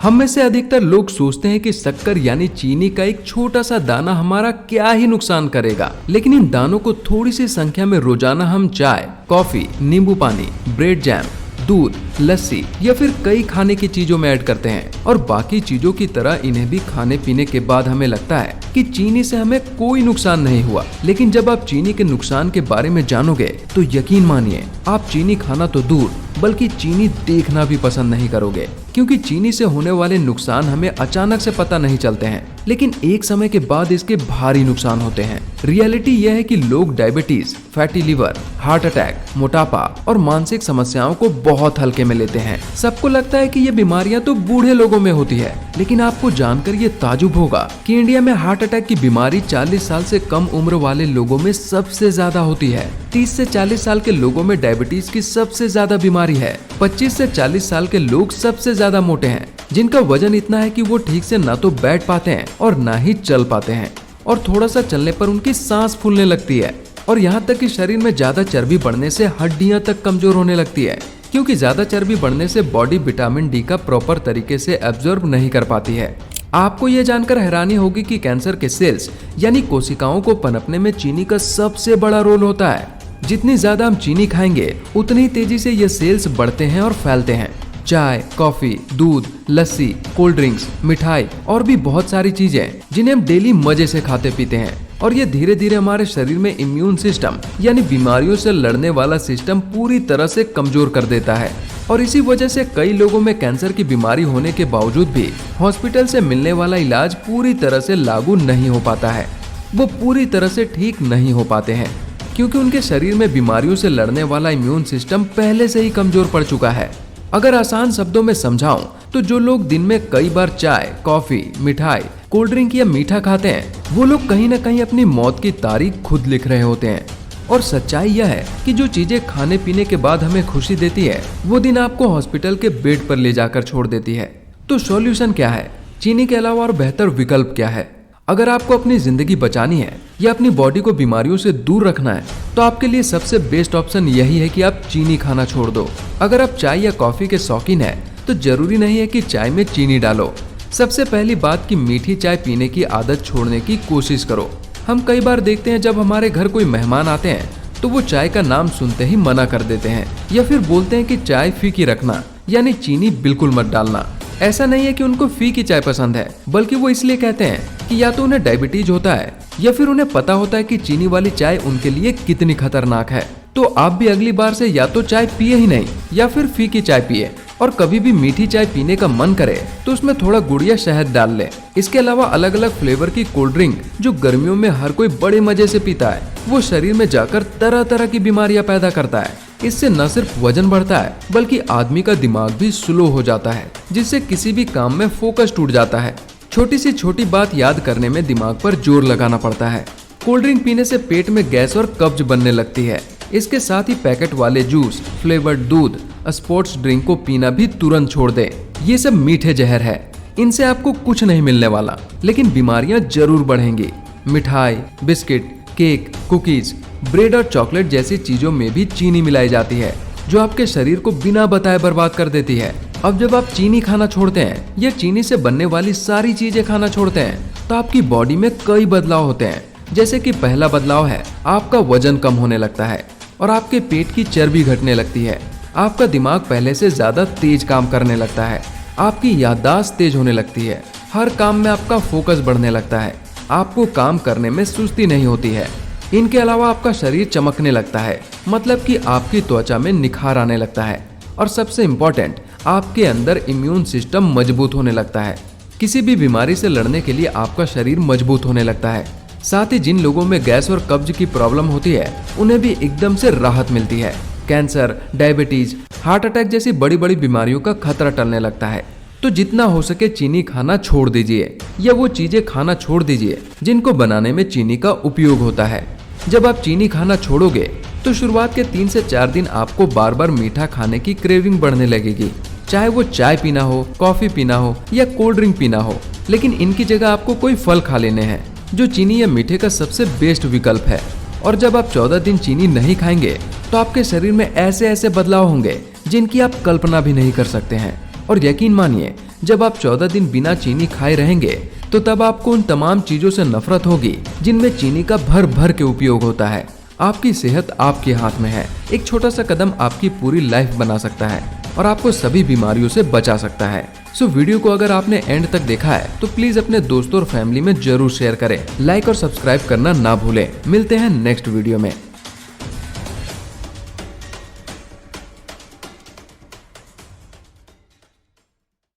हम में से अधिकतर लोग सोचते हैं कि शक्कर यानी चीनी का एक छोटा सा दाना हमारा क्या ही नुकसान करेगा, लेकिन इन दानों को थोड़ी सी संख्या में रोजाना हम चाय, कॉफी, नींबू पानी, ब्रेड जैम, दूध, लस्सी या फिर कई खाने की चीजों में ऐड करते हैं। और बाकी चीजों की तरह इन्हें भी खाने पीने के बाद हमें लगता है कि चीनी से हमें कोई नुकसान नहीं हुआ, लेकिन जब आप चीनी के नुकसान के बारे में जानोगे तो यकीन मानिए आप चीनी खाना तो दूर बल्कि चीनी देखना भी पसंद नहीं करोगे, क्योंकि चीनी से होने वाले नुकसान हमें अचानक से पता नहीं चलते हैं, लेकिन एक समय के बाद इसके भारी नुकसान होते हैं। रियलिटी यह है कि लोग diabetes, fatty liver, heart attack, मोटापा और मानसिक समस्याओं को बहुत हल्के में लेते हैं। सबको लगता है कि ये बीमारियां तो बूढ़े लोगों में होती है, लेकिन आपको जानकर ये ताजुब होगा कि इंडिया में हार्ट अटैक की बीमारी 40 साल से कम उम्र वाले लोगों में सबसे ज्यादा होती है। 30 से 40 साल के लोगों में डायबिटीज की सबसे ज्यादा बीमारी है। 25 से 40 साल के लोग सबसे ज्यादा मोटे हैं, जिनका वजन इतना है कि वो ठीक से ना तो बैठ पाते हैं और ना ही चल पाते हैं, और थोड़ा सा चलने पर उनकी सांस फूलने लगती है। और यहाँ तक कि शरीर में ज्यादा चर्बी बढ़ने से हड्डियां तक कमजोर होने लगती है, क्योंकि ज्यादा चर्बी बढ़ने से बॉडी विटामिन डी का प्रॉपर तरीके से एब्जॉर्ब नहीं कर पाती है। आपको ये जानकर हैरानी होगी कि कैंसर के सेल्स यानी कोशिकाओं को पनपने में चीनी का सबसे बड़ा रोल होता है। जितनी ज्यादा हम चीनी खाएंगे उतनी तेजी से ये सेल्स बढ़ते हैं और फैलते हैं। चाय, कॉफी, दूध, लस्सी, कोल्ड ड्रिंक्स, मिठाई और भी बहुत सारी चीजें जिन्हें हम डेली मजे से खाते पीते हैं, और ये धीरे धीरे हमारे शरीर में इम्यून सिस्टम यानी बीमारियों से लड़ने वाला सिस्टम पूरी तरह से कमजोर कर देता है। और इसी वजह से कई लोगों में कैंसर की बीमारी होने के बावजूद भी हॉस्पिटल से मिलने वाला इलाज पूरी तरह से लागू नहीं हो पाता है। वो पूरी तरह से ठीक नहीं हो पाते हैं, क्योंकि उनके शरीर में बीमारियों से लड़ने वाला इम्यून सिस्टम पहले से ही कमजोर पड़ चुका है। अगर आसान शब्दों में समझाऊं तो जो लोग दिन में कई बार चाय, कॉफी, मिठाई, कोल्ड ड्रिंक या मीठा खाते हैं, वो लोग कहीं न कहीं अपनी मौत की तारीख खुद लिख रहे होते हैं। और सच्चाई यह है कि जो चीजें खाने पीने के बाद हमें खुशी देती है, वो दिन आपको हॉस्पिटल के बेड पर ले जाकर छोड़ देती है। तो सॉल्यूशन क्या है? चीनी के अलावा और बेहतर विकल्प क्या है? अगर आपको अपनी जिंदगी बचानी है या अपनी बॉडी को बीमारियों से दूर रखना है, तो आपके लिए सबसे बेस्ट ऑप्शन यही है कि आप चीनी खाना छोड़ दो। अगर आप चाय या कॉफी के शौकीन हैं, तो जरूरी नहीं है कि चाय में चीनी डालो। सबसे पहली बात कि मीठी चाय पीने की आदत छोड़ने की कोशिश करो। हम कई बार देखते हैं जब हमारे घर कोई मेहमान आते हैं तो वो चाय का नाम सुनते ही मना कर देते हैं, या फिर बोलते हैं कि चाय फीकी रखना, यानी चीनी बिल्कुल मत डालना। ऐसा नहीं है कि उनको फीकी चाय पसंद है, बल्कि वो इसलिए कहते हैं कि या तो उन्हें डायबिटीज होता है या फिर उन्हें पता होता है कि चीनी वाली चाय उनके लिए कितनी खतरनाक है। तो आप भी अगली बार से या तो चाय पिए ही नहीं या फिर फीकी चाय पिए, और कभी भी मीठी चाय पीने का मन करे तो उसमें थोड़ा गुड़ या शहद डाल ले। इसके अलावा अलग अलग फ्लेवर की कोल्ड ड्रिंक जो गर्मियों में हर कोई बड़े मजे से पीता है, वो शरीर में जाकर तरह तरह की बीमारियां पैदा करता है। इससे न सिर्फ वजन बढ़ता है बल्कि आदमी का दिमाग भी स्लो हो जाता है, जिससे किसी भी काम में फोकस टूट जाता है। छोटी सी छोटी बात याद करने में दिमाग पर जोर लगाना पड़ता है। कोल्ड ड्रिंक पीने से पेट में गैस और कब्ज बनने लगती है। इसके साथ ही पैकेट वाले जूस, फ्लेवर्ड दूध, स्पोर्ट्स ड्रिंक को पीना भी तुरंत छोड़ दे। ये सब मीठे जहर है, इनसे आपको कुछ नहीं मिलने वाला, लेकिन बीमारियां जरूर बढ़ेंगी। मिठाई, बिस्किट, केक, कुकीज, ब्रेड और चॉकलेट जैसी चीजों में भी चीनी मिलाई जाती है, जो आपके शरीर को बिना बताए बर्बाद कर देती है। अब जब आप चीनी खाना छोड़ते हैं या चीनी से बनने वाली सारी चीजें खाना छोड़ते हैं, तो आपकी बॉडी में कई बदलाव होते हैं। जैसे कि पहला बदलाव है, आपका वजन कम होने लगता है और आपके पेट की चर्बी घटने लगती है। आपका दिमाग पहले से ज्यादा तेज काम करने लगता है। आपकी याददाश्त तेज होने लगती है। हर काम में आपका फोकस बढ़ने लगता है। आपको काम करने में सुस्ती नहीं होती है। इनके अलावा आपका शरीर चमकने लगता है, मतलब कि आपकी त्वचा में निखार आने लगता है। और सबसे इम्पोर्टेंट, आपके अंदर इम्यून सिस्टम मजबूत होने लगता है। किसी भी बीमारी से लड़ने के लिए आपका शरीर मजबूत होने लगता है। साथ ही जिन लोगों में गैस और कब्ज की प्रॉब्लम होती है, उन्हें भी एकदम से राहत मिलती है। कैंसर, डायबिटीज, हार्ट अटैक जैसी बड़ी बड़ी बीमारियों का खतरा टलने लगता है। तो जितना हो सके चीनी खाना छोड़ दीजिए, या वो चीजें खाना छोड़ दीजिए जिनको बनाने में चीनी का उपयोग होता है। जब आप चीनी खाना छोड़ोगे तो शुरुआत के 3 से 4 दिन आपको बार बार मीठा खाने की क्रेविंग बढ़ने लगेगी, चाहे वो चाय पीना हो, कॉफी पीना हो या कोल्ड ड्रिंक पीना हो। लेकिन इनकी जगह आपको कोई फल खा लेने हैं, जो चीनी या मीठे का सबसे बेस्ट विकल्प है। और जब आप 14 दिन चीनी नहीं खाएंगे तो आपके शरीर में ऐसे ऐसे बदलाव होंगे जिनकी आप कल्पना भी नहीं कर सकते हैं। और यकीन मानिए, जब आप 14 दिन बिना चीनी खाए रहेंगे तो तब आपको उन तमाम चीजों से नफरत होगी जिनमें चीनी का भर भर के उपयोग होता है। आपकी सेहत आपके हाथ में है। एक छोटा सा कदम आपकी पूरी लाइफ बना सकता है और आपको सभी बीमारियों से बचा सकता है। वीडियो को अगर आपने एंड तक देखा है तो प्लीज अपने दोस्तों और फैमिली में जरूर शेयर करें। लाइक और सब्सक्राइब करना ना भूलें। मिलते हैं नेक्स्ट वीडियो में।